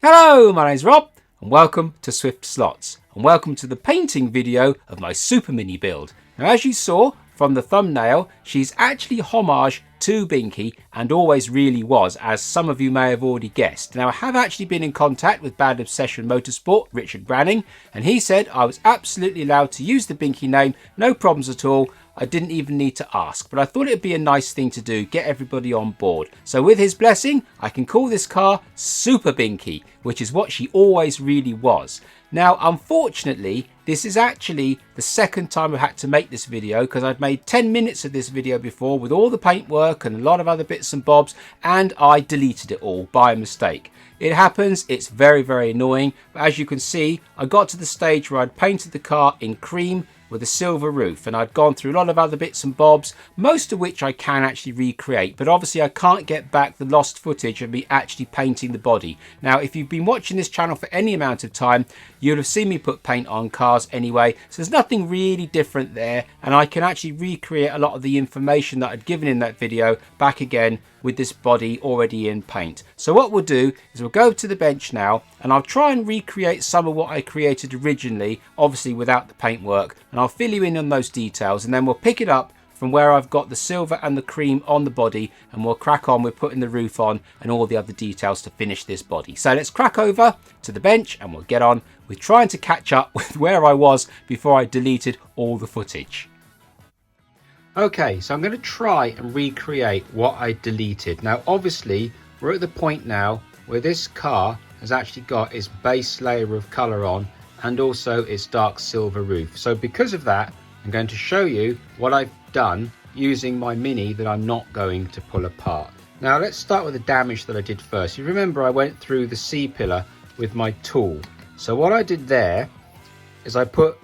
Hello, my name's Rob and welcome to SwiftSlots and welcome to the painting video of my Super Mini build. Now, as you saw from the thumbnail, she's actually homage to Binky and always really was, as some of you may have already guessed. Now, I have actually been in contact with Bad Obsession Motorsport, Richard Branning, and he said I was absolutely allowed to use the Binky name, no problems at all. I didn't even need to ask, but I thought it'd be a nice thing to do, get everybody on board. So with his blessing, I can call this car SuperBinky, which is what she always really was. Now, unfortunately, this is actually the second time I've had to make this video, because I'd made 10 minutes of this video before with all the paintwork and a lot of other bits and bobs, and I deleted it all by mistake. It happens, it's very, very annoying, but as you can see, I got to the stage where I'd painted the car in cream with a silver roof, and I'd gone through a lot of other bits and bobs, most of which I can actually recreate, but obviously I can't get back the lost footage of me actually painting the body. Now, if you've been watching this channel for any amount of time, you'll have seen me put paint on cars anyway, so there's nothing really different there, and I can actually recreate a lot of the information that I'd given in that video back again with this body already in paint. So what we'll do is we'll go to the bench now, and I'll try and recreate some of what I created originally, obviously without the paintwork, and I'll fill you in on those details, and then we'll pick it up from where I've got the silver and the cream on the body, and we'll crack on with putting the roof on and all the other details to finish this body. So let's crack over to the bench and we'll get on with trying to catch up with where I was before I deleted all the footage. Okay, so I'm going to try and recreate what I deleted. Now, obviously, we're at the point now where this car has actually got its base layer of colour on and also its dark silver roof. So because of that, I'm going to show you what I've done using my Mini that I'm not going to pull apart. Now, let's start with the damage that I did first. You remember I went through the C-pillar with my tool. So what I did there is I put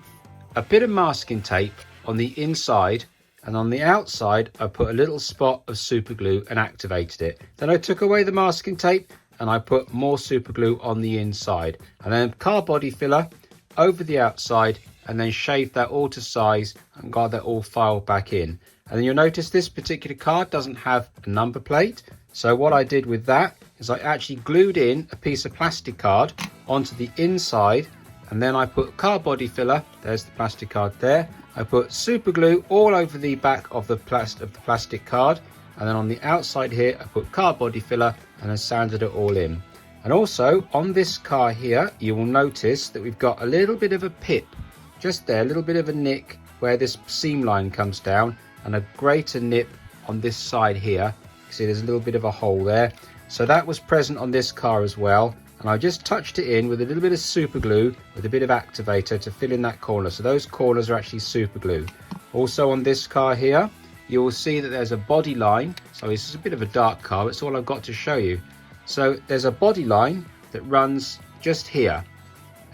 a bit of masking tape on the inside, and on the outside I put a little spot of super glue and activated it. Then I took away the masking tape and I put more super glue on the inside, and then car body filler over the outside, and then shaved that all to size and got that all filed back in. And then you'll notice this particular car doesn't have a number plate, so what I did with that is I actually glued in a piece of plastic card onto the inside, and then I put car body filler, there's the plastic card there, I put super glue all over the back of the plastic card, and then on the outside here I put car body filler and then sanded it all in. And also on this car here, you will notice that we've got a little bit of a pip just there, a little bit of a nick where this seam line comes down, and a greater nip on this side here. You can see there's a little bit of a hole there, so that was present on this car as well. And I just touched it in with a little bit of super glue with a bit of activator to fill in that corner. So those corners are actually super glue. Also on this car here, you will see that there's a body line. So this is a bit of a dark car, it's all I've got to show you. So there's a body line that runs just here,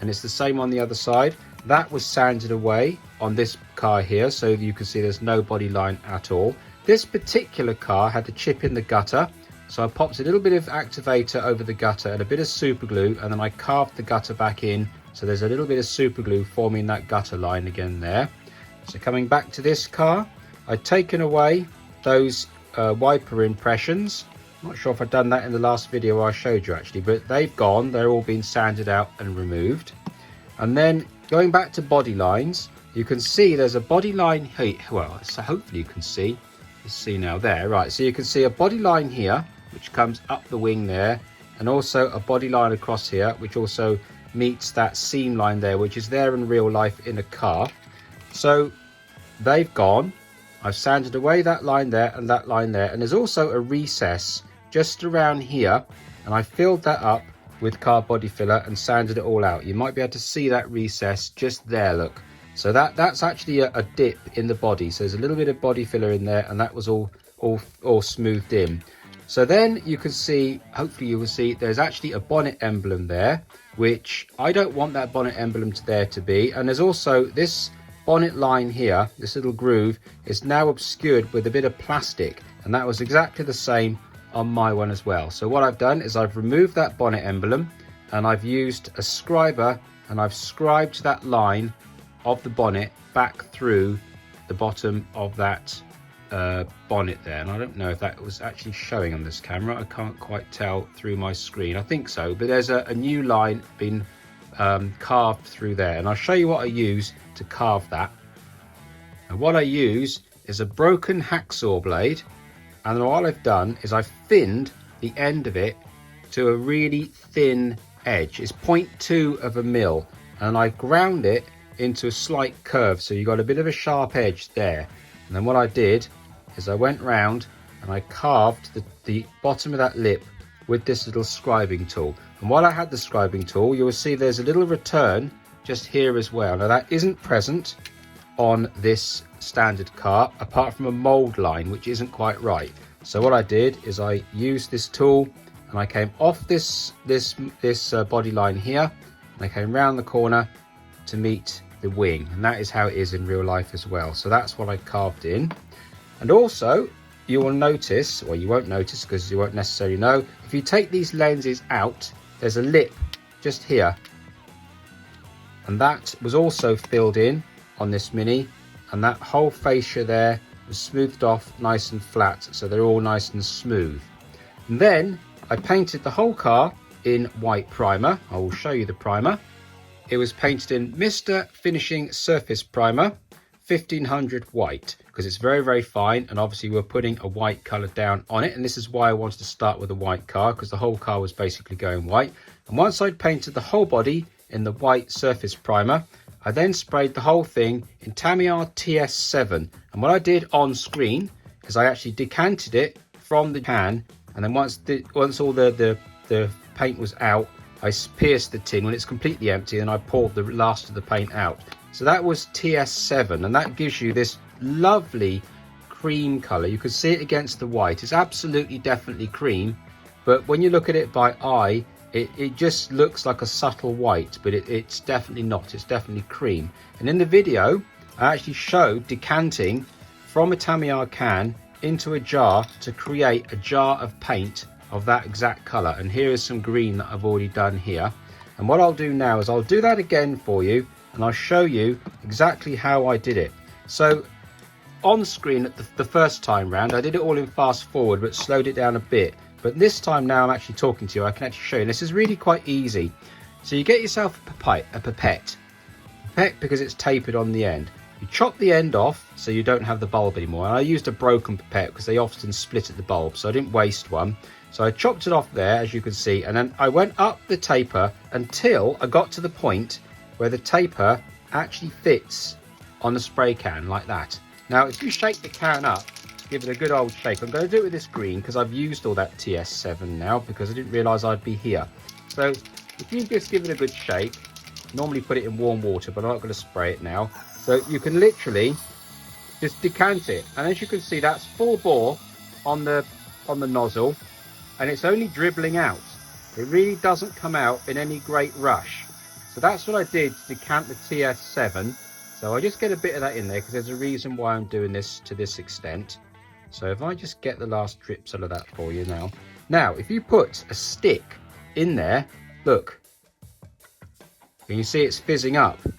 and it's the same on the other side. That was sanded away on this car here, so you can see there's no body line at all. This particular car had a chip in the gutter, so I popped a little bit of activator over the gutter and a bit of super glue, and then I carved the gutter back in, so there's a little bit of super glue forming that gutter line again there. So coming back to this car, I'd taken away those wiper impressions. I'm not sure if I've done that in the last video where I showed you actually, but they've gone, they're all been sanded out and removed. And then going back to body lines, you can see there's a body line here. Well, so hopefully you can see. Let's see now there. Right, so you can see a body line here, which comes up the wing there, and also a body line across here, which also meets that seam line there, which is there in real life in a car. So they've gone. I've sanded away that line there and that line there, and there's also a recess just around here, and I filled that up with car body filler and sanded it all out. You might be able to see that recess just there, look. So that's actually a dip in the body, so there's a little bit of body filler in there, and that was all smoothed in. So then you can see, hopefully you will see, there's actually a bonnet emblem there, which I don't want that bonnet emblem to be. And there's also this bonnet line here, this little groove is now obscured with a bit of plastic, and that was exactly the same on my one as well. So what I've done is I've removed that bonnet emblem, and I've used a scriber, and I've scribed that line of the bonnet back through the bottom of that bonnet there, and I don't know if that was actually showing on this camera. I can't quite tell through my screen. I think so, but there's a new line been carved through there, and I'll show you what I use to carve that. And what I use is a broken hacksaw blade, and then what I've done is I've thinned the end of it to a really thin edge. It's 0.2 of a mil, and I ground it into a slight curve, so you got a bit of a sharp edge there. And then what I did is I went round and I carved the bottom of that lip with this little scribing tool. And while I had the scribing tool, you will see there's a little return just here as well. Now that isn't present on this standard car, apart from a mold line which isn't quite right. So what I did is I used this tool and I came off this body line here, and I came round the corner to meet the wing, and that is how it is in real life as well. So that's what I carved in. And also you will notice, or you won't notice because you won't necessarily know, if you take these lenses out, there's a lip just here, and that was also filled in on this Mini, and that whole fascia there was smoothed off nice and flat, so they're all nice and smooth. And then I painted the whole car in white primer. I will show you the primer. It was painted in Mr. Finishing Surface Primer 1500 white, because it's very, very fine, and obviously we're putting a white colour down on it, and this is why I wanted to start with a white car, because the whole car was basically going white. And once I'd painted the whole body in the white surface primer, I then sprayed the whole thing in Tamiya TS7, and what I did on screen is I actually decanted it from the can, and then once all the paint was out, I pierced the tin when it's completely empty, and I poured the last of the paint out. So that was TS7, and that gives you this lovely cream colour. You can see it against the white. It's absolutely definitely cream, but when you look at it by eye, it just looks like a subtle white, but it's definitely not. It's definitely cream. And in the video, I actually showed decanting from a Tamiya can into a jar to create a jar of paint of that exact colour. And here is some green that I've already done here. And what I'll do now is I'll do that again for you, and I'll show you exactly how I did it. So on screen at the first time round, I did it all in fast forward, but slowed it down a bit. But this time now I'm actually talking to you, I can actually show you. This is really quite easy. So you get yourself a pipette because it's tapered on the end. You chop the end off so you don't have the bulb anymore. And I used a broken pipette because they often split at the bulb, so I didn't waste one. So I chopped it off there, as you can see, and then I went up the taper until I got to the point where the taper actually fits on the spray can like that. Now if you shake the can up, give it a good old shake. I'm going to do it with this green because I've used all that TS7 now, because I didn't realise I'd be here. So if you just give it a good shake, normally put it in warm water, but I'm not going to spray it now. So you can literally just decant it, and as you can see, that's full bore on the nozzle, and it's only dribbling out. It really doesn't come out in any great rush. So that's what I did to decant the TS7. So I just get a bit of that in there because there's a reason why I'm doing this to this extent. So if I just get the last drips out of that for you now. Now, if you put a stick in there, look, can you see it's fizzing up? And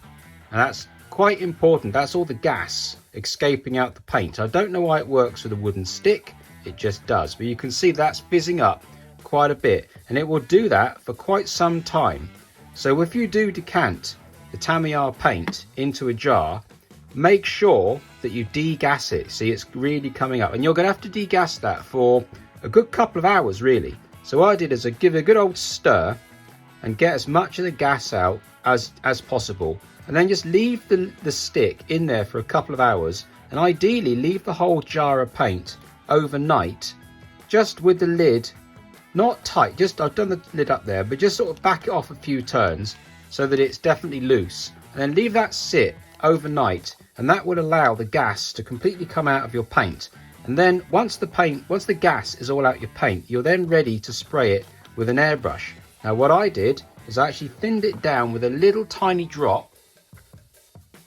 that's quite important. That's all the gas escaping out the paint. I don't know why it works with a wooden stick. It just does. But you can see that's fizzing up quite a bit. And it will do that for quite some time. So if you do decant the Tamiya paint into a jar, make sure that you degas it. See, it's really coming up, and you're going to have to degas that for a good couple of hours really. So what I did is I give it a good old stir and get as much of the gas out as possible, and then just leave the stick in there for a couple of hours, and ideally leave the whole jar of paint overnight, just with the lid not tight. Just, I've done the lid up there, but just sort of back it off a few turns so that it's definitely loose, and then leave that sit overnight, and that will allow the gas to completely come out of your paint. And then once the gas is all out your paint, you're then ready to spray it with an airbrush. Now what I did is I actually thinned it down with a little tiny drop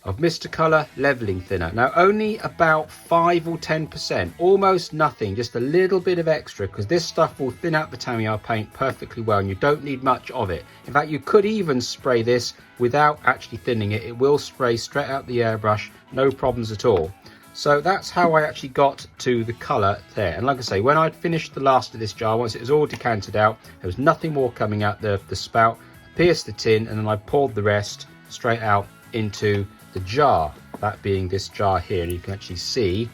of Mr. Colour leveling thinner. Now only about 5 or 10%, almost nothing, just a little bit of extra, because this stuff will thin out the Tamiya paint perfectly well, and you don't need much of it. In fact, you could even spray this without actually thinning it. It will spray straight out the airbrush, no problems at all. So that's how I actually got to the colour there. And like I say, when I'd finished the last of this jar, once it was all decanted out, there was nothing more coming out the spout. I pierced the tin and then I poured the rest straight out into the jar, that being this jar here. And you can actually see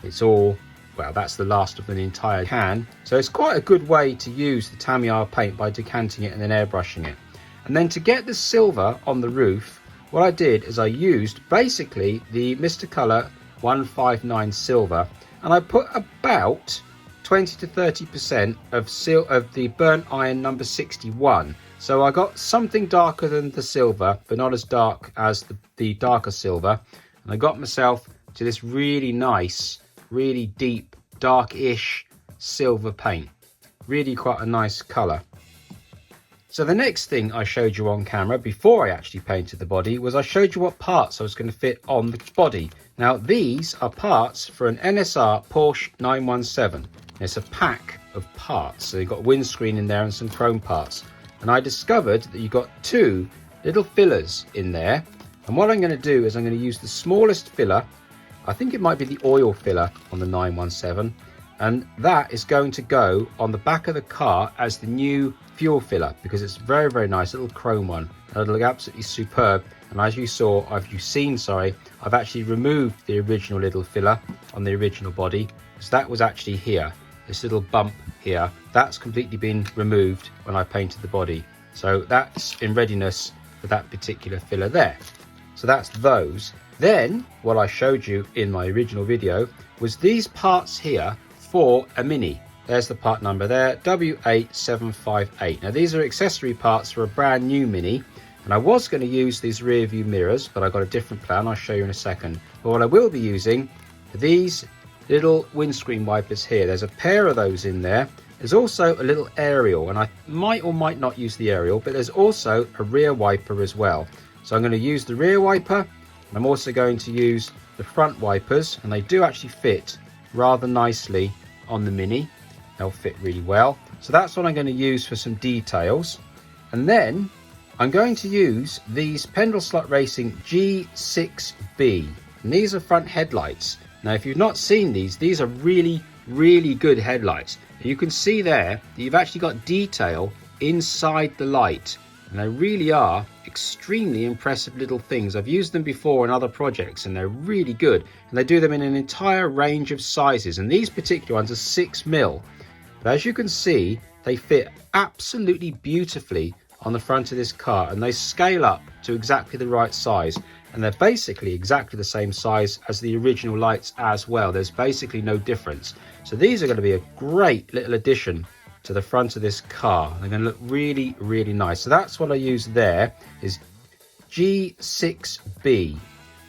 it's all, well, that's the last of the entire can. So it's quite a good way to use the Tamiya paint, by decanting it and then airbrushing it. And then to get the silver on the roof, what I did is I used basically the Mr. Colour 159 silver, and I put about 20 to 30% of the burnt iron number 61. So I got something darker than the silver, but not as dark as the darker silver. And I got myself to this really nice, really deep, dark-ish silver paint. Really quite a nice colour. So the next thing I showed you on camera before I actually painted the body was I showed you what parts I was going to fit on the body. Now these are parts for an NSR Porsche 917. It's a pack of parts. So you've got windscreen in there and some chrome parts. And I discovered that you've got two little fillers in there. And what I'm going to do is I'm going to use the smallest filler. I think it might be the oil filler on the 917. And that is going to go on the back of the car as the new fuel filler, because it's very, very nice, little chrome one. It'll look absolutely superb. And as you saw, I've actually removed the original little filler on the original body, because that was actually here, this little bump here. That's completely been removed when I painted the body. So that's in readiness for that particular filler there. So that's those. Then what I showed you in my original video was these parts here for a Mini. There's the part number there, W8758. Now these are accessory parts for a brand new Mini, and I was going to use these rear view mirrors, but I got a different plan. I'll show you in a second. But what I will be using are these little windscreen wipers here. There's a pair of those in there. There's also a little aerial, and I might or might not use the aerial, but there's also a rear wiper as well. So I'm going to use the rear wiper, and I'm also going to use the front wipers, and they do actually fit rather nicely on the Mini. They'll fit really well. So that's what I'm going to use for some details. And then I'm going to use these Pendel Slot Racing G6B. And these are front headlights. Now, if you've not seen these are really, really good headlights. You can see there that you've actually got detail inside the light. And they really are extremely impressive little things. I've used them before in other projects and they're really good. And they do them in an entire range of sizes. And these particular ones are 6mm. But as you can see, they fit absolutely beautifully on the front of this car, and they scale up to exactly the right size. And they're basically exactly the same size as the original lights as well. There's basically no difference. So these are going to be a great little addition to the front of this car. They're going to look really, really nice. So that's what I use there, is G6B.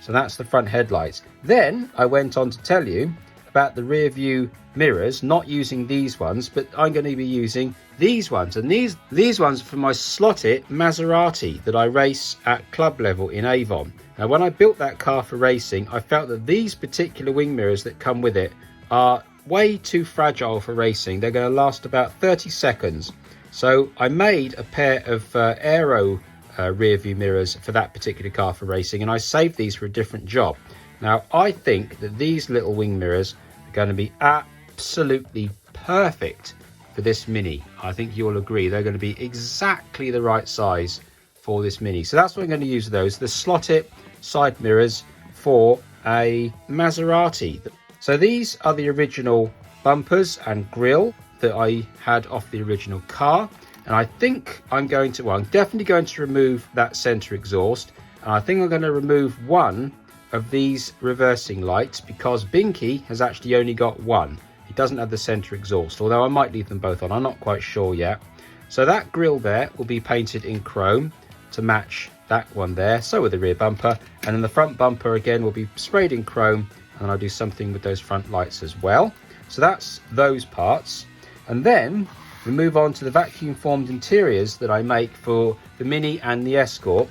So that's the front headlights. Then I went on to tell you about the rear view mirrors, not using these ones, but I'm going to be using these ones. And these ones are for my slotted Maserati that I race at club level in Avon. Now, when I built that car for racing, I felt that these particular wing mirrors that come with it are way too fragile for racing. They're going to last about 30 seconds. So I made a pair of aero rear view mirrors for that particular car for racing, and I saved these for a different job. Now, I think that these little wing mirrors are going to be absolutely perfect for this Mini. I think you'll agree they're going to be exactly the right size for this Mini. So that's what I'm going to use those, the slotted side mirrors for a Maserati. So these are the original bumpers and grille that I had off the original car. And I think I'm definitely going to remove that center exhaust. And I think I'm going to remove one of these reversing lights, because Binky has actually only got one. He doesn't have the center exhaust, although I might leave them both on. I'm not quite sure yet. So that grille there will be painted in chrome to match that one there. So with the rear bumper, and then the front bumper again will be sprayed in chrome, and I'll do something with those front lights as well. So that's those parts. And then we move on to the vacuum formed interiors that I make for the Mini and the Escort.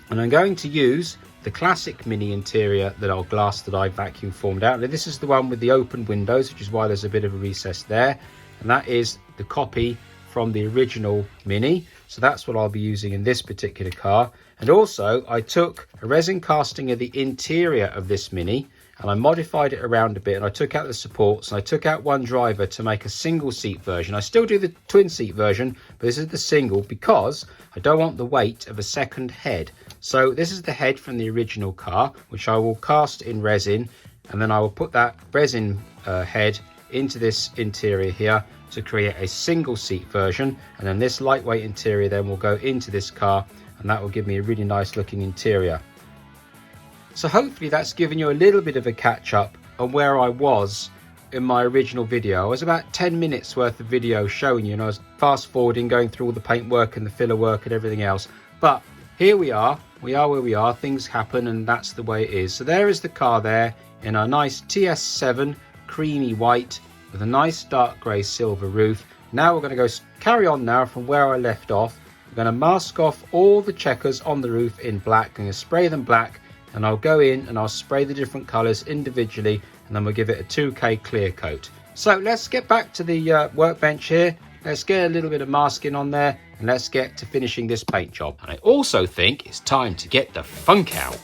And I'm going to use the classic Mini interior glass that I vacuum formed out. Now, this is the one with the open windows, which is why there's a bit of a recess there. And that is the copy from the original Mini. So that's what I'll be using in this particular car. And also I took a resin casting of the interior of this Mini, and I modified it around a bit, and I took out the supports and I took out one driver to make a single seat version. I still do the twin seat version, but this is the single because I don't want the weight of a second head. So this is the head from the original car, which I will cast in resin, and then I will put that resin head into this interior here to create a single seat version, and then this lightweight interior then will go into this car, and that will give me a really nice looking interior. So hopefully that's given you a little bit of a catch up on where I was in my original video. I was about 10 minutes worth of video showing you, and I was fast forwarding, going through all the paint work and the filler work and everything else. But here we are where we are, things happen, and that's the way it is. So there is the car there in a nice TS7 creamy white with a nice dark grey silver roof. Now we're going to go carry on now from where I left off. We're going to mask off all the checkers on the roof in black. I'm going to spray them black, and I'll go in and I'll spray the different colours individually, and then we'll give it a 2K clear coat. So let's get back to the workbench here. Let's get a little bit of masking on there, and let's get to finishing this paint job. And I also think it's time to get the funk out.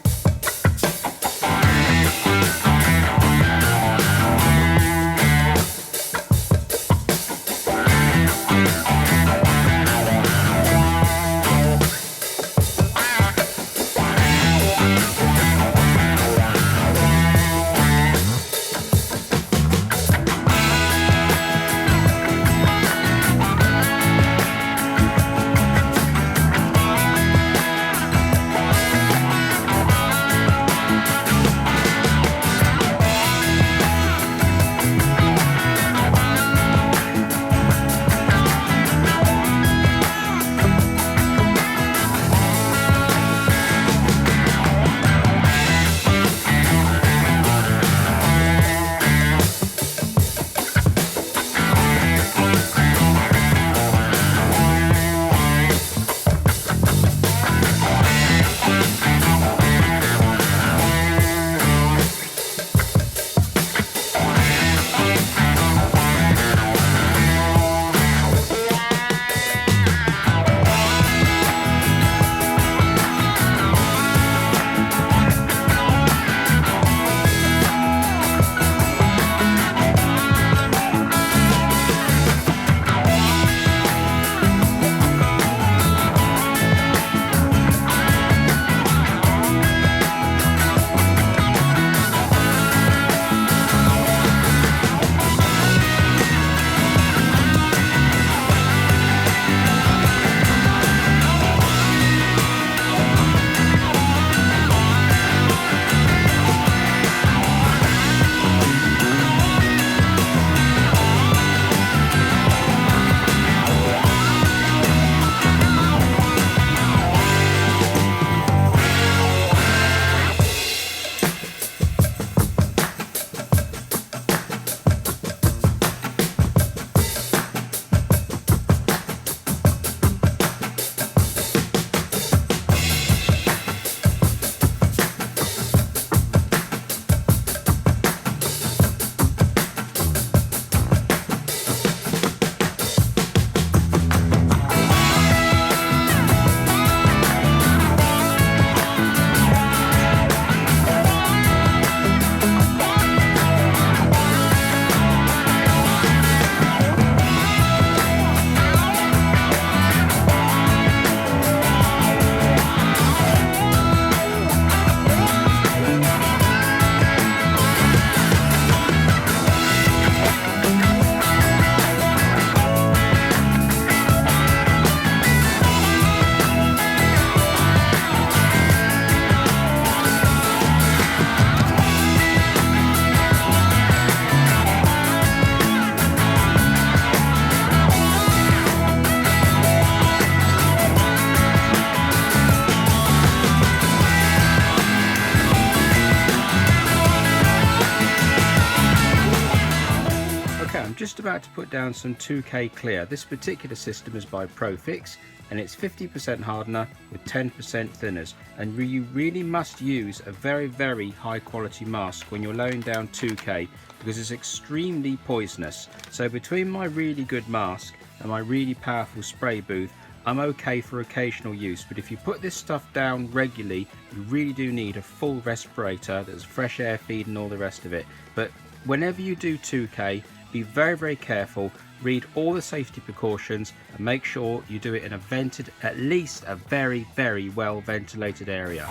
just about to put down some 2K clear. This particular system is by Profix and it's 50% hardener with 10% thinners, and you really must use a very high quality mask when you're laying down 2K because it's extremely poisonous. So between my really good mask and my really powerful spray booth, I'm okay for occasional use, but if you put this stuff down regularly, you really do need a full respirator, there's fresh air feed and all the rest of it. But whenever you do 2K, be very, very careful, read all the safety precautions and make sure you do it in a vented, at least a very, very well ventilated area.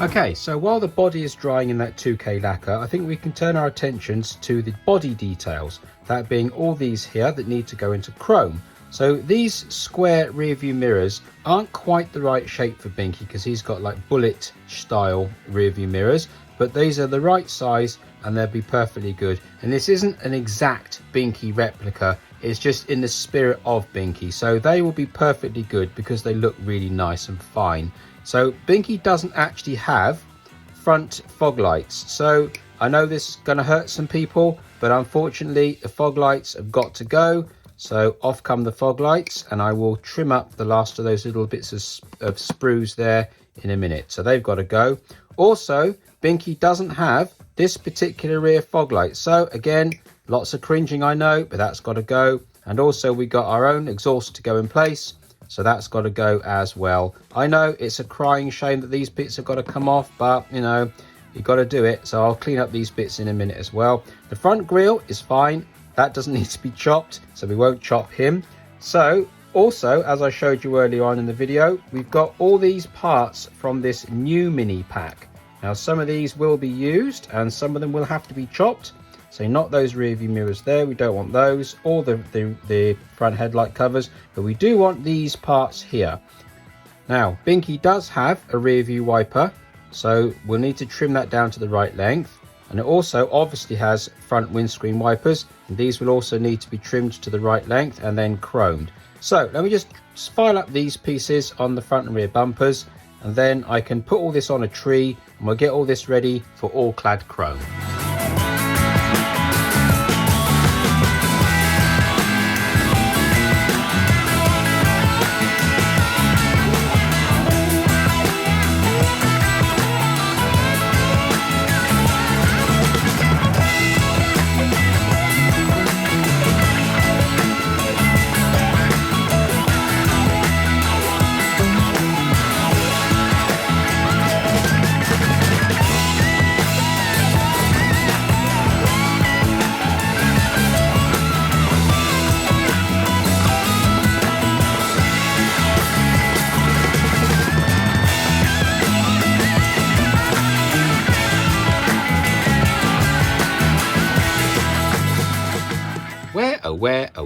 Okay, so while the body is drying in that 2K lacquer, I think we can turn our attentions to the body details, that being all these here that need to go into chrome. So these square rear view mirrors aren't quite the right shape for Binky because he's got like bullet style rear view mirrors, but these are the right size and they'll be perfectly good. And this isn't an exact Binky replica, it's just in the spirit of Binky. So they will be perfectly good because they look really nice and fine. So Binky doesn't actually have front fog lights. So I know this is going to hurt some people, but unfortunately the fog lights have got to go. So off come the fog lights, and I will trim up the last of those little bits of sprues there in a minute. So they've got to go. Also, Binky doesn't have this particular rear fog light. So again, lots of cringing, I know, but that's got to go. And also we got our own exhaust to go in place. So that's got to go as well. I know it's a crying shame that these bits have got to come off, but you know, you've got to do it. So I'll clean up these bits in a minute as well. The front grille is fine. That doesn't need to be chopped, so we won't chop him. So also, as I showed you earlier on in the video, we've got all these parts from this new mini pack. Now some of these will be used and some of them will have to be chopped. So not those rear view mirrors there, we don't want those, or the front headlight covers, but we do want these parts here. Now Binky does have a rear view wiper, so we'll need to trim that down to the right length. And it also obviously has front windscreen wipers, and these will also need to be trimmed to the right length and then chromed. So let me just file up these pieces on the front and rear bumpers, and then I can put all this on a tree and we'll get all this ready for all clad chrome.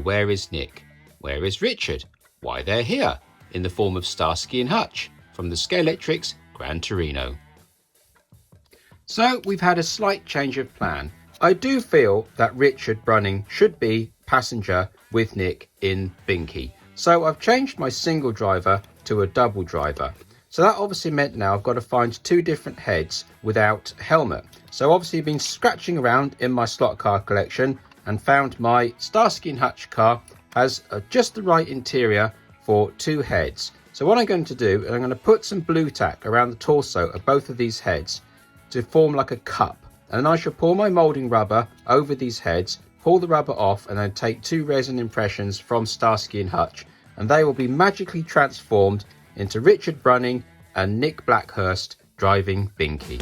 Where is Nick? Where is Richard? Why, they're here, in the form of Starsky and Hutch, from the Scalextric's Gran Torino. So we've had a slight change of plan. I do feel that Richard Brunning should be passenger with Nick in Binky. So I've changed my single driver to a double driver. So that obviously meant now I've got to find two different heads without helmet. So obviously I've been scratching around in my slot car collection and found my Starsky and Hutch car has just the right interior for two heads. So what I'm going to do is I'm going to put some blue tack around the torso of both of these heads to form like a cup. and then I shall pour my moulding rubber over these heads, pull the rubber off, and then take 2 resin impressions from Starsky and Hutch, and they will be magically transformed into Richard Brunning and Nick Blackhurst driving Binky.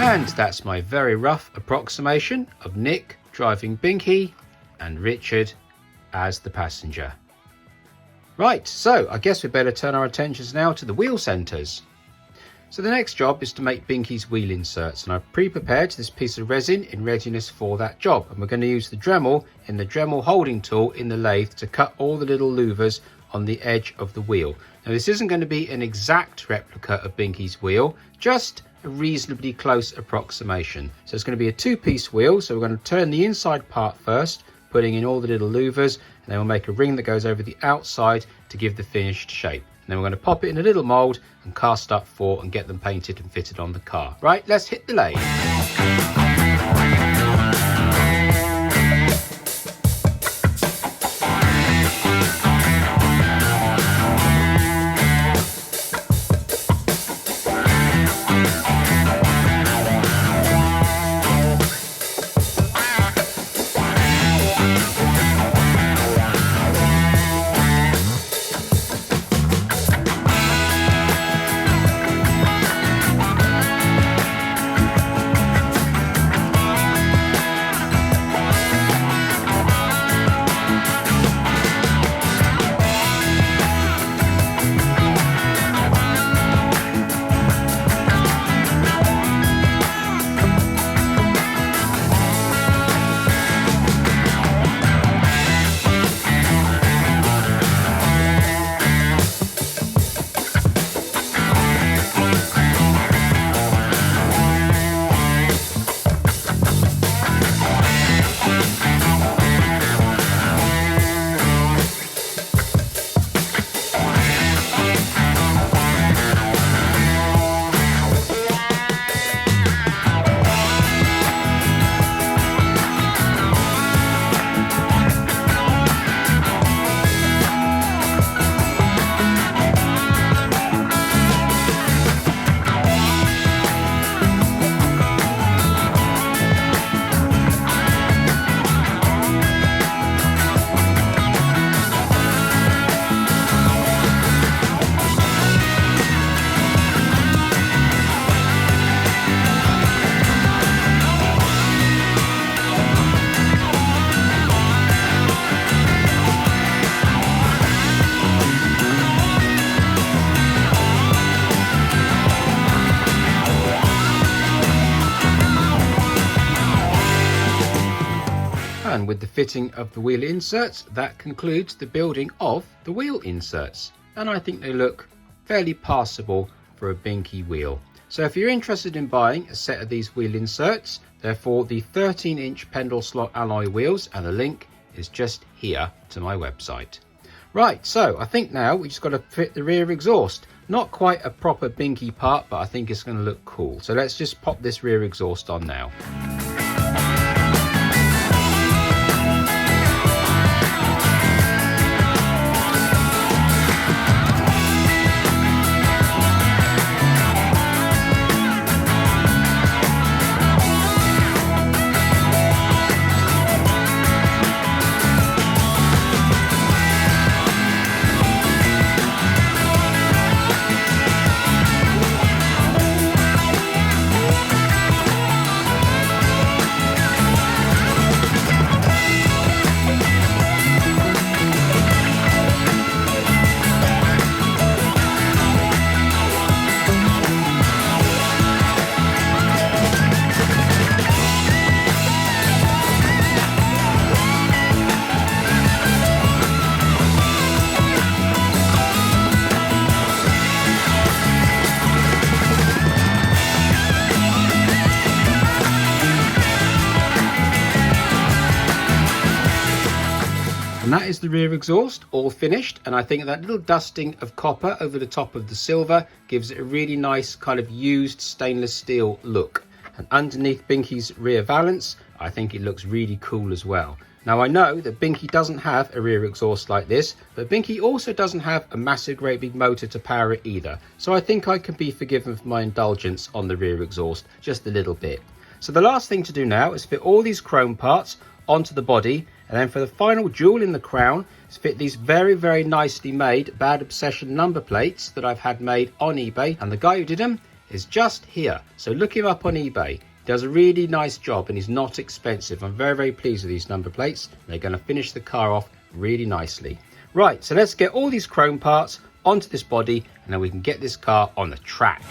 And that's my very rough approximation of Nick driving Binky and Richard as the passenger. Right, so I guess we better turn our attentions now to the wheel centres. So the next job is to make Binky's wheel inserts, and I've pre-prepared this piece of resin in readiness for that job, and we're going to use the Dremel in the Dremel holding tool in the lathe to cut all the little louvers on the edge of the wheel. Now this isn't going to be an exact replica of Binky's wheel, just a reasonably close approximation. So it's going to be a 2-piece wheel, so we're going to turn the inside part first, putting in all the little louvers, and then we'll make a ring that goes over the outside to give the finished shape. And then we're going to pop it in a little mould and cast up 4 and get them painted and fitted on the car. Right, let's hit the lathe. And with the fitting of the wheel inserts, that concludes the building of the wheel inserts. And I think they look fairly passable for a Binky wheel. So if you're interested in buying a set of these wheel inserts, they're for the 13-inch Pendel Slot alloy wheels, and the link is just here to my website. Right, so I think now we just got to fit the rear exhaust. Not quite a proper Binky part, but I think it's going to look cool. So let's just pop this rear exhaust on now. And that is the rear exhaust all finished, and I think that little dusting of copper over the top of the silver gives it a really nice kind of used stainless steel look. And underneath Binky's rear valance, I think it looks really cool as well. Now I know that Binky doesn't have a rear exhaust like this, but Binky also doesn't have a massive great big motor to power it either, so I think I can be forgiven for my indulgence on the rear exhaust just a little bit. So the last thing to do now is fit all these chrome parts onto the body, and then for the final jewel in the crown is fit these very nicely made Bad Obsession number plates that I've had made on eBay, and the guy who did them is just here, so look him up on eBay. He does a really nice job and he's not expensive. I'm very pleased with these number plates. They're going to finish the car off really nicely. Right, so let's get all these chrome parts onto this body and then we can get this car on the track.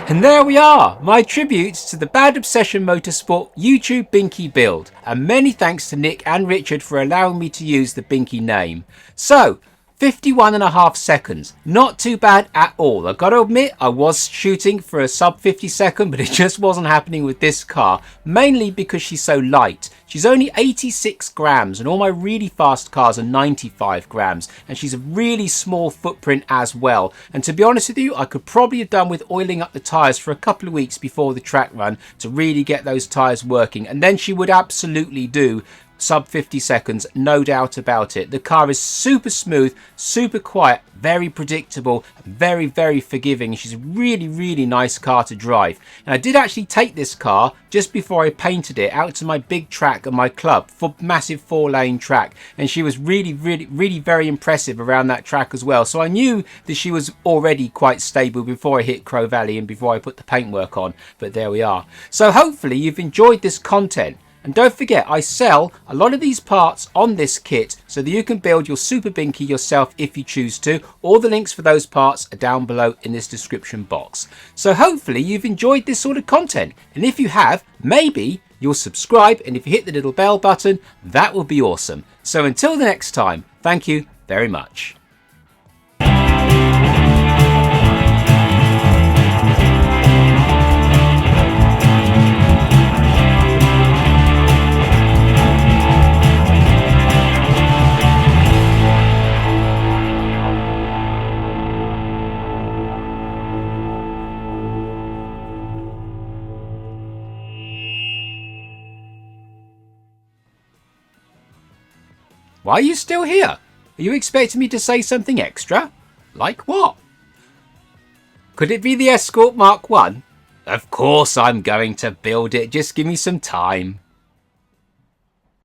And there we are, my tributes to the Bad Obsession Motorsport YouTube Binky build. And many thanks to Nick and Richard for allowing me to use the Binky name. So, 51.5 seconds. Not too bad at all. I've got to admit, I was shooting for a sub 50 second, but it just wasn't happening with this car, mainly because she's so light. She's only 86 grams and all my really fast cars are 95 grams, and she's a really small footprint as well. And to be honest with you, I could probably have done with oiling up the tyres for a couple of weeks before the track run to really get those tyres working, and then she would absolutely do sub 50 seconds, no doubt about it. The car is super smooth, super quiet, very predictable, very, very forgiving. She's a really, really nice car to drive. And I did actually take this car just before I painted it out to my big track at my club, for massive 4-lane track, and she was really, really, really very impressive around that track as well. So I knew that she was already quite stable before I hit Crow Valley and before I put the paintwork on, but there we are. So hopefully you've enjoyed this content. And don't forget, I sell a lot of these parts on this kit so that you can build your SuperBinky yourself if you choose to. All the links for those parts are down below in this description box. So hopefully you've enjoyed this sort of content. And if you have, maybe you'll subscribe, and if you hit the little bell button, that will be awesome. So until the next time, thank you very much. Why are you still here? Are you expecting me to say something extra? Like what? Could it be the Escort Mark 1? Of course I'm going to build it, just give me some time.